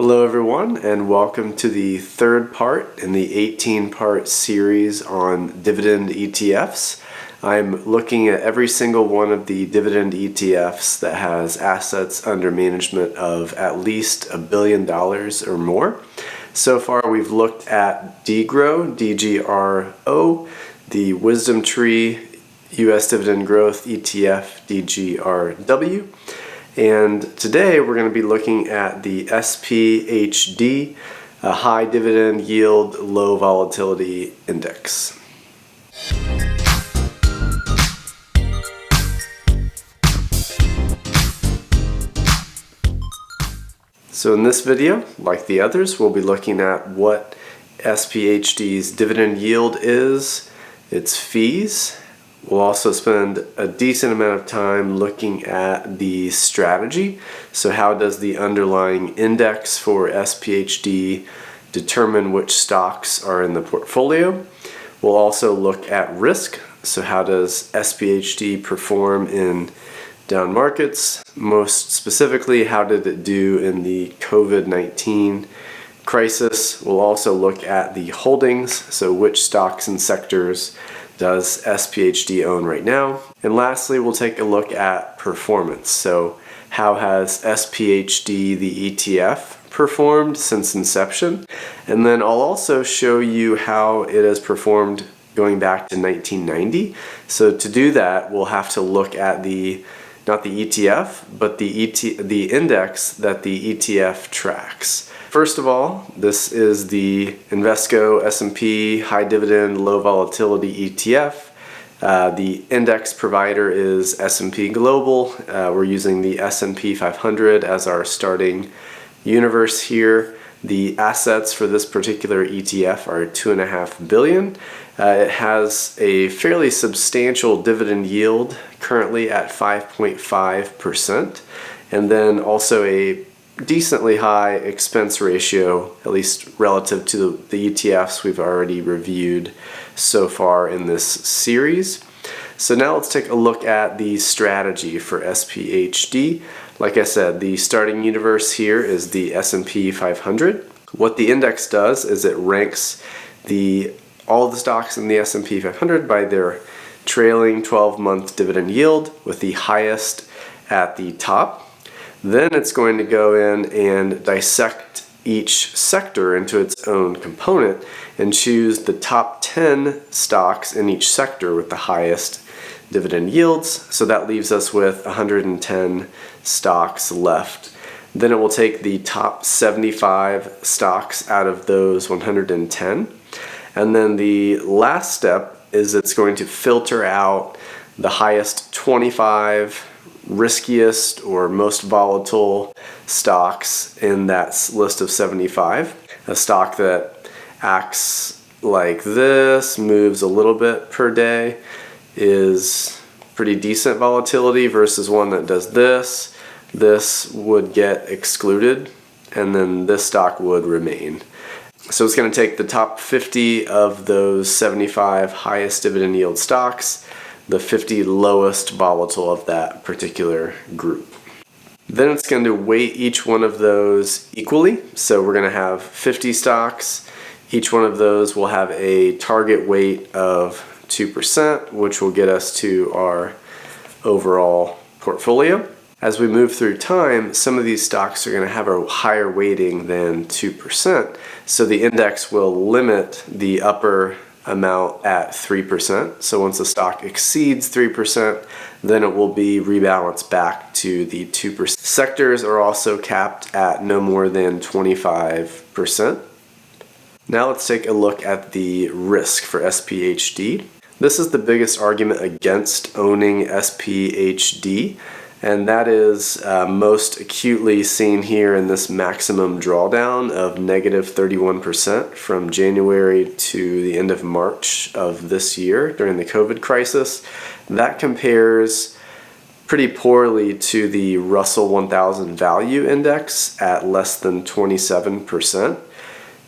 Hello everyone, and welcome to the third part in the 18-part series on dividend ETFs. I'm looking at every single one of the dividend ETFs that has assets under management of at least $1 billion or more. So far we've looked at DGRO, DGRO, the Wisdom Tree US Dividend Growth ETF, DGRW. And today we're going to be looking at the SPHD, a High Dividend Yield, Low Volatility Index. So in this video, like the others, we'll be looking at what SPHD's dividend yield is, its fees. We'll also spend a decent amount of time looking at the strategy. So how does the underlying index for SPHD determine which stocks are in the portfolio? We'll also look at risk. So how does SPHD perform in down markets? Most specifically, how did it do in the COVID-19 crisis? We'll also look at the holdings. So which stocks and sectors does SPHD own right now? And lastly, we'll take a look at performance. So how has SPHD, the ETF, performed since inception? And then I'll also show you how it has performed going back to 1990. So to do that, we'll have to look at not the ETF, but the index that the ETF tracks. First of all, this is the Invesco S&P High Dividend Low Volatility ETF. The index provider is S&P Global. We're using the S&P 500 as our starting universe here. The assets for this particular ETF are $2.5 billion. It has a fairly substantial dividend yield, currently at 5.5%, and then also a decently high expense ratio, at least relative to the ETFs we've already reviewed so far in this series. So now let's take a look at the strategy for SPHD. Like I said, the starting universe here is the S&P 500. What the index does is it ranks all the stocks in the S&P 500 by their trailing 12-month dividend yield, with the highest at the top. Then it's going to go in and dissect each sector into its own component and choose the top 10 stocks in each sector with the highest dividend yields. So that leaves us with 110 stocks left. Then it will take the top 75 stocks out of those 110. And then the last step is it's going to filter out the highest 25 riskiest or most volatile stocks in that list of 75. A stock that acts like this, moves a little bit per day, is pretty decent volatility, versus one that does this. This would get excluded, and then this stock would remain. So it's going to take the top 50 of those 75 highest dividend yield stocks, the 50 lowest volatile of that particular group. Then it's going to weight each one of those equally. So we're going to have 50 stocks. Each one of those will have a target weight of 2%, which will get us to our overall portfolio. As we move through time, some of these stocks are going to have a higher weighting than 2%. So the index will limit the upper amount at 3%. So once a stock exceeds 3%, then it will be rebalanced back to the 2%. Sectors are also capped at no more than 25%. Now let's take a look at the risk for SPHD. This is the biggest argument against owning SPHD, and that is most acutely seen here in this maximum drawdown of negative 31% from January to the end of March of this year during the COVID crisis. That compares pretty poorly to the Russell 1000 Value Index at less than 27%.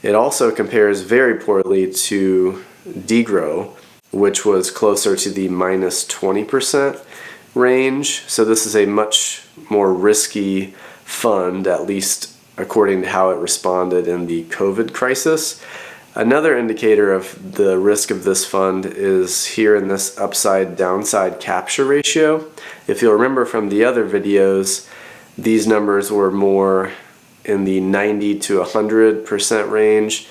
It also compares very poorly to DGRO, which was closer to the minus 20% range. So this is a much more risky fund, at least according to how it responded in the COVID crisis. Another indicator of the risk of this fund is here in this upside downside capture ratio. If you'll remember from the other videos, these numbers were more in the 90 to 100% range.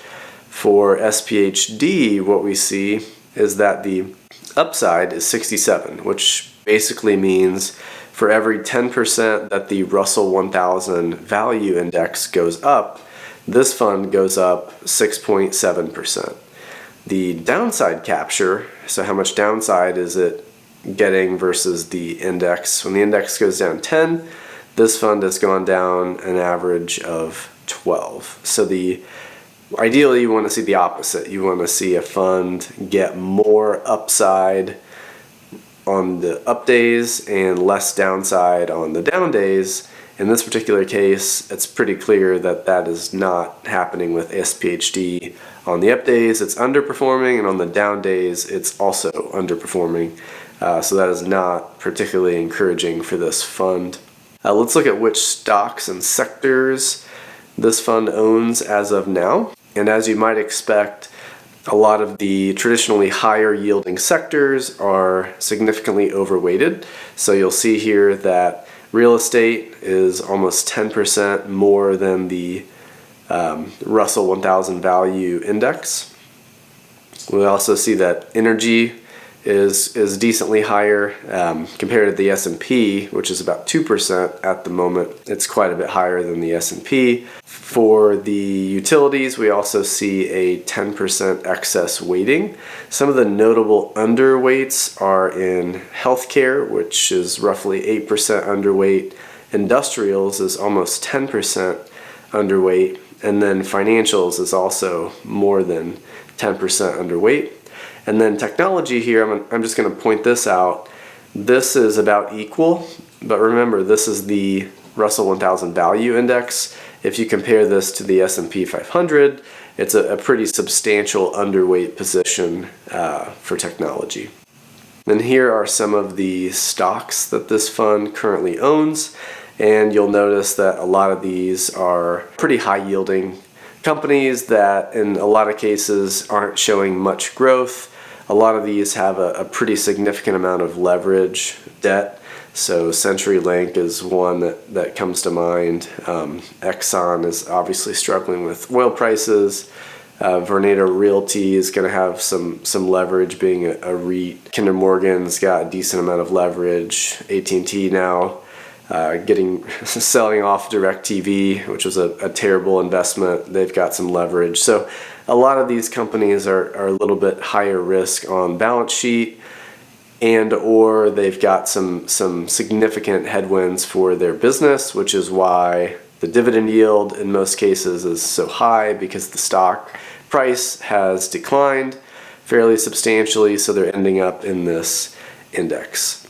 For SPHD, what we see is that the upside is 67, which basically means for every 10% that the Russell 1000 value index goes up, this fund goes up 6.7%. The downside capture, so how much downside is it getting versus the index? When the index goes down 10, this fund has gone down an average of 12. So ideally you want to see the opposite. You want to see a fund get more upside on the up days and less downside on the down days. In this particular case, it's pretty clear that that is not happening with SPHD. On the up days, it's underperforming, and on the down days, it's also underperforming. So that is not particularly encouraging for this fund. Let's look at which stocks and sectors this fund owns as of now. And as you might expect, a lot of the traditionally higher yielding sectors are significantly overweighted. So you'll see here that real estate is almost 10% more than the Russell 1000 value index. We also see that energy is decently higher compared to the S&P, which is about 2% at the moment. It's quite a bit higher than the S&P. For the utilities, we also see a 10% excess weighting. Some of the notable underweights are in healthcare, which is roughly 8% underweight. Industrials is almost 10% underweight. And then financials is also more than 10% underweight. And then technology here, I'm just going to point this out. This is about equal, but remember, this is the Russell 1000 value index. If you compare this to the S&P 500, it's a pretty substantial underweight position for technology. And here are some of the stocks that this fund currently owns, and you'll notice that a lot of these are pretty high yielding companies that in a lot of cases aren't showing much growth. A lot of these have a pretty significant amount of leverage, debt. So CenturyLink is one that comes to mind. Exxon is obviously struggling with oil prices. Vornado Realty is going to have some leverage being a REIT. Kinder Morgan's got a decent amount of leverage. AT&T now selling off DirecTV, which was a terrible investment. They've got some leverage. So a lot of these companies are a little bit higher risk on balance sheet, and or they've got some significant headwinds for their business, which is why the dividend yield in most cases is so high, because the stock price has declined fairly substantially, so they're ending up in this index.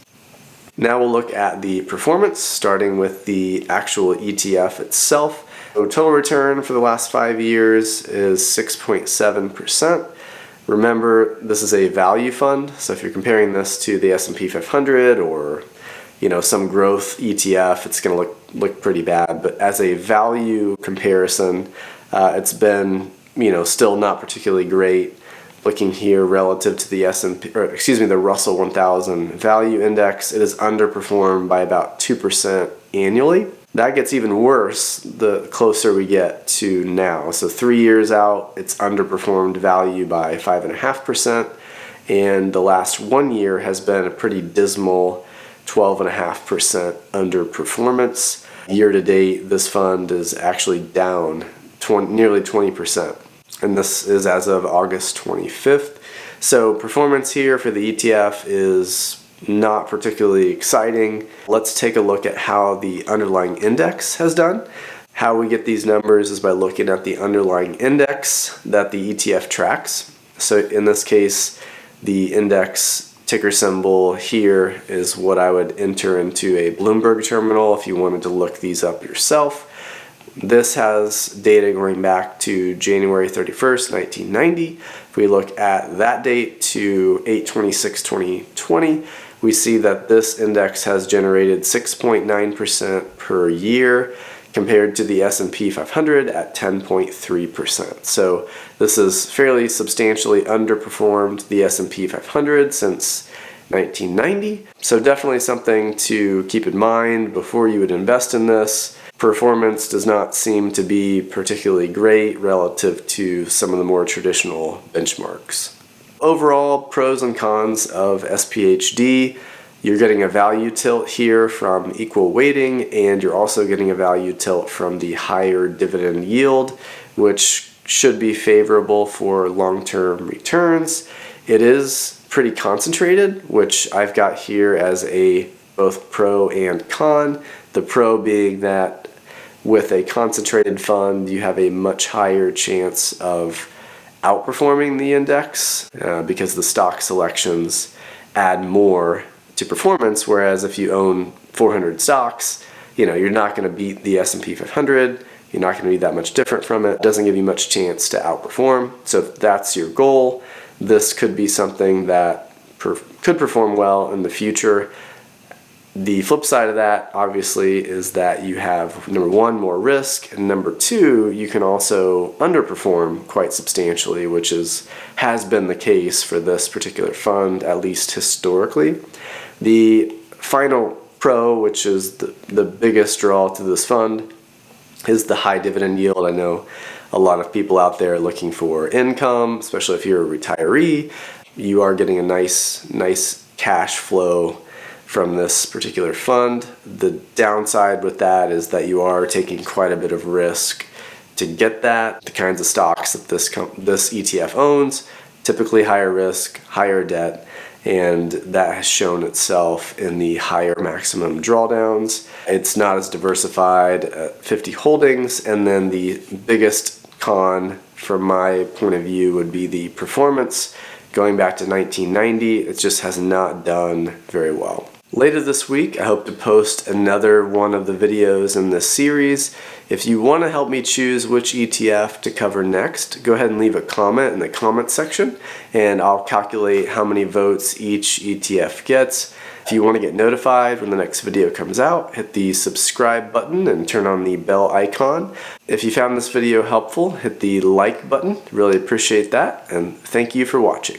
Now we'll look at the performance, starting with the actual ETF itself. So total return for the last 5 years is 6.7%. Remember, this is a value fund, so if you're comparing this to the S&P 500 or some growth ETF, it's going to look pretty bad. But as a value comparison, it's been still not particularly great. Looking here relative to the the Russell 1000 value index, it is underperformed by about 2% annually. That gets even worse the closer we get to now. So 3 years out, it's underperformed value by 5.5%, and the last 1 year has been a pretty dismal 12.5% underperformance. Year to date, this fund is actually down nearly 20%. And this is as of August 25th. So performance here for the ETF is not particularly exciting. Let's take a look at how the underlying index has done. How we get these numbers is by looking at the underlying index that the ETF tracks. So in this case, the index ticker symbol here is what I would enter into a Bloomberg terminal if you wanted to look these up yourself. This has data going back to January 31st, 1990. If we look at that date to 8/26/2020, we see that this index has generated 6.9% per year compared to the S&P 500 at 10.3%. So this is fairly substantially underperformed the S&P 500 since 1990. So definitely something to keep in mind before you would invest in this. Performance does not seem to be particularly great relative to some of the more traditional benchmarks. Overall, pros and cons of SPHD. You're getting a value tilt here from equal weighting, and you're also getting a value tilt from the higher dividend yield, which should be favorable for long-term returns. It is pretty concentrated, which I've got here as a both pro and con. The pro being that with a concentrated fund, you have a much higher chance of outperforming the index because the stock selections add more to performance, whereas if you own 400 stocks, you're not going to beat the S&P 500, you're not going to be that much different from it. It doesn't give you much chance to outperform. So if that's your goal, this could be something that could perform well in the future. The flip side of that, obviously, is that you have, number one, more risk, and number two, you can also underperform quite substantially, which has been the case for this particular fund, at least historically. The final pro, which is the biggest draw to this fund, is the high dividend yield. I know a lot of people out there looking for income, especially if you're a retiree. You are getting a nice cash flow from this particular fund. The downside with that is that you are taking quite a bit of risk to get that. The kinds of stocks that this ETF owns, typically higher risk, higher debt, and that has shown itself in the higher maximum drawdowns. It's not as diversified at 50 holdings, and then the biggest con from my point of view would be the performance. Going back to 1990, it just has not done very well. Later this week, I hope to post another one of the videos in this series. If you want to help me choose which ETF to cover next, go ahead and leave a comment in the comment section, and I'll calculate how many votes each ETF gets. If you want to get notified when the next video comes out, hit the subscribe button and turn on the bell icon. If you found this video helpful, hit the like button. Really appreciate that, and thank you for watching.